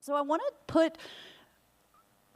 So I want to put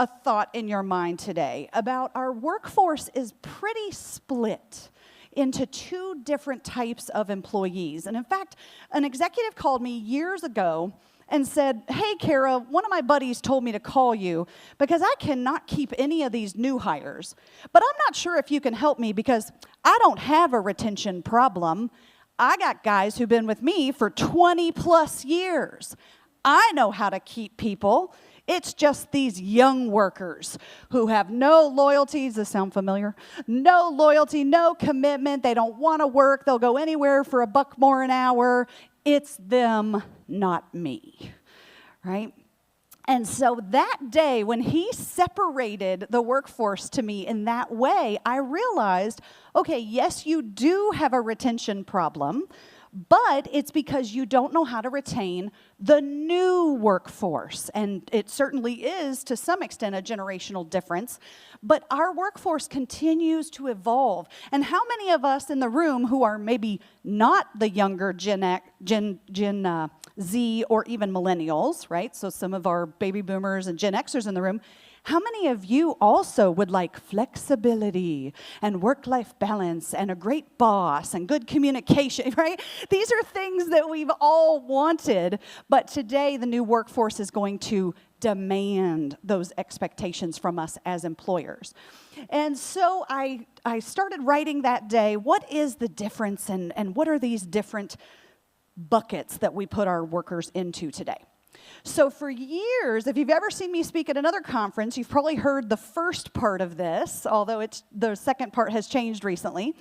a thought in your mind today about our workforce is pretty split into two different types of employees. And in fact, an executive called me years ago and said, "Hey, Kara, one of my buddies told me to call you because I cannot keep any of these new hires. But I'm not sure if you can help me because I don't have a retention problem. I got guys who've been with me for 20 plus years. I know how to keep people. It's just these young workers who have no loyalty." Does this sound familiar? No loyalty, no commitment. They don't want to work. They'll go anywhere for $1 more an hour. It's them, not me, right? And so that day, when he separated the workforce to me in that way, I realized, okay, yes, you do have a retention problem, but it's because you don't know how to retain the new workforce. And it certainly is, to some extent, a generational difference. But our workforce continues to evolve. And how many of us in the room who are maybe not the younger Gen Z or even millennials, right? So some of our baby boomers and Gen Xers in the room, how many of you also would like flexibility and work-life balance and a great boss and good communication, right? These are things that we've all wanted, but today the new workforce is going to demand those expectations from us as employers. And so I started writing that day, what is the difference and what are these different buckets that we put our workers into today? So for years, if you've ever seen me speak at another conference, you've probably heard the first part of this, although the second part has changed recently.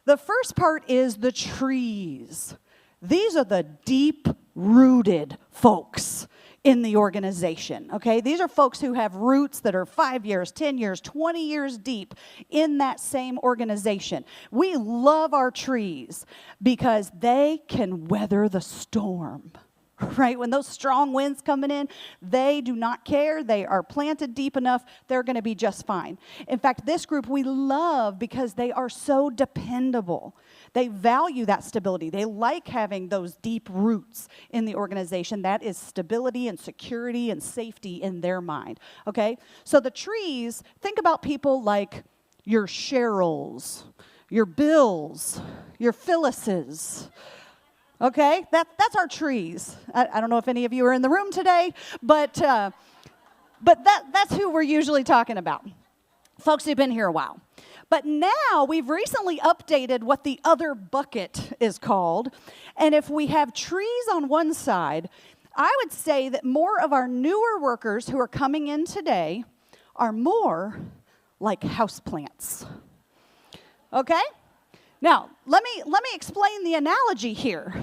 The first part is the trees. These are the deep-rooted folks in the organization, okay? These are folks who have roots that are 5 years, 10 years, 20 years deep in that same organization. We love our trees because they can weather the storm. Right? When those strong winds coming in, they do not care. They are planted deep enough. They're going to be just fine. In fact, this group we love because they are so dependable. They value that stability. They like having those deep roots in the organization. That is stability and security and safety in their mind. Okay? So the trees, think about people like your Cheryls, your Bills, your Phyllises. Okay, that's our trees. I don't know if any of you are in the room today, but that's who we're usually talking about. Folks who've been here a while. But now we've recently updated what the other bucket is called. And if we have trees on one side, I would say that more of our newer workers who are coming in today are more like houseplants. Okay? Now, let me explain the analogy here.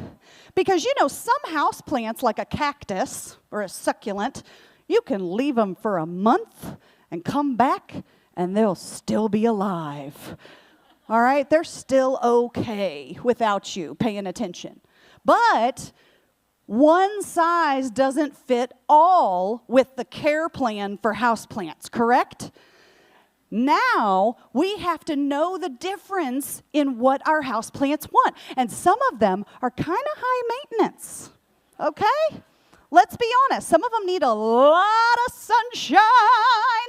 Because, you know, some house plants, like a cactus or a succulent, you can leave them for a month and come back, and they'll still be alive. All right? They're still okay without you paying attention. But one size doesn't fit all with the care plan for houseplants, correct? Now, we have to know the difference in what our houseplants want. And some of them are kind of high maintenance, okay? Let's be honest. Some of them need a lot of sunshine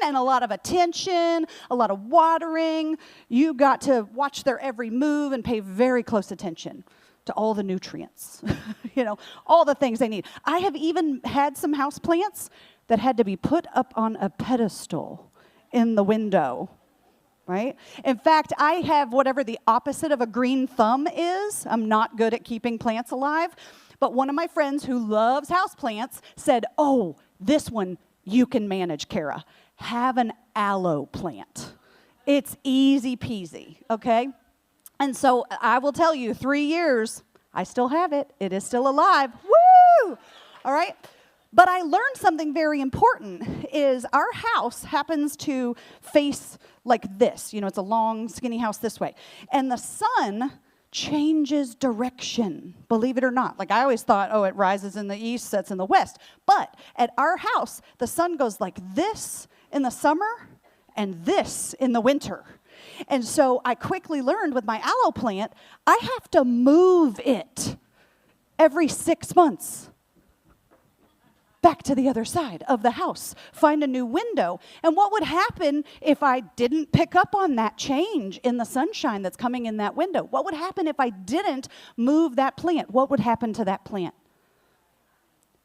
and a lot of attention, a lot of watering. You got to watch their every move and pay very close attention to all the nutrients, you know, all the things they need. I have even had some houseplants that had to be put up on a pedestal in the window, right? In fact, I have whatever the opposite of a green thumb is. I'm not good at keeping plants alive. But one of my friends who loves houseplants said, "Oh, this one you can manage, Kara. Have an aloe plant. It's easy peasy," okay? And so I will tell you, 3 years, I still have it. It is still alive. Woo! All right? But I learned something very important, is our house happens to face like this. You know, it's a long, skinny house this way. And the sun changes direction, believe it or not. Like I always thought, oh, it rises in the east, sets in the west. But at our house, the sun goes like this in the summer and this in the winter. And so I quickly learned with my aloe plant, I have to move it every 6 months. back to the other side of the house, find a new window. And what would happen if I didn't pick up on that change in the sunshine that's coming in that window? What would happen if I didn't move that plant? What would happen to that plant?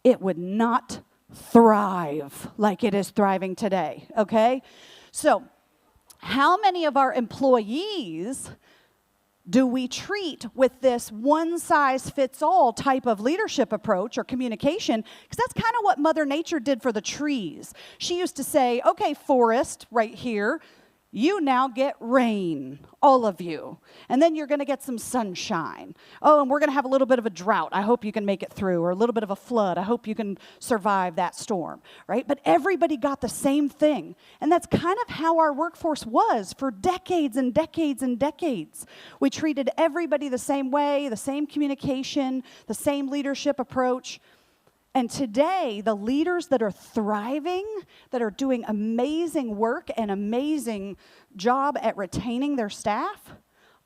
It would not thrive like it is thriving today, okay? So, how many of our employees do we treat with this one-size-fits-all type of leadership approach or communication? Because that's kind of what Mother Nature did for the trees. She used to say, okay, forest right here, you now get rain, all of you. And then you're going to get some sunshine. Oh, and we're going to have a little bit of a drought. I hope you can make it through. Or a little bit of a flood. I hope you can survive that storm, right? But everybody got the same thing. And that's kind of how our workforce was for decades and decades and decades. We treated everybody the same way, the same communication, the same leadership approach. And today, the leaders that are thriving, that are doing amazing work and amazing job at retaining their staff,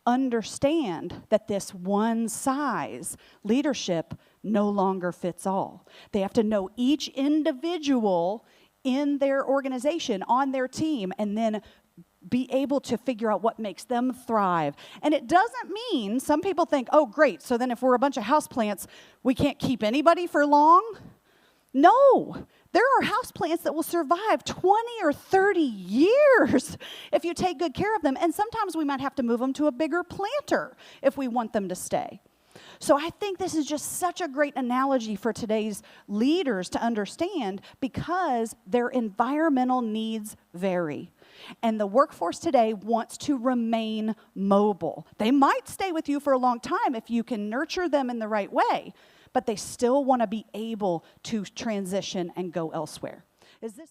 understand that this one-size leadership no longer fits all. They have to know each individual in their organization, on their team, and then be able to figure out what makes them thrive. And it doesn't mean, some people think, oh, great, so then if we're a bunch of houseplants, we can't keep anybody for long? No, there are houseplants that will survive 20 or 30 years if you take good care of them. And sometimes we might have to move them to a bigger planter if we want them to stay. So I think this is just such a great analogy for today's leaders to understand, because their environmental needs vary. And the workforce today wants to remain mobile. They might stay with you for a long time if you can nurture them in the right way, but they still want to be able to transition and go elsewhere. Is this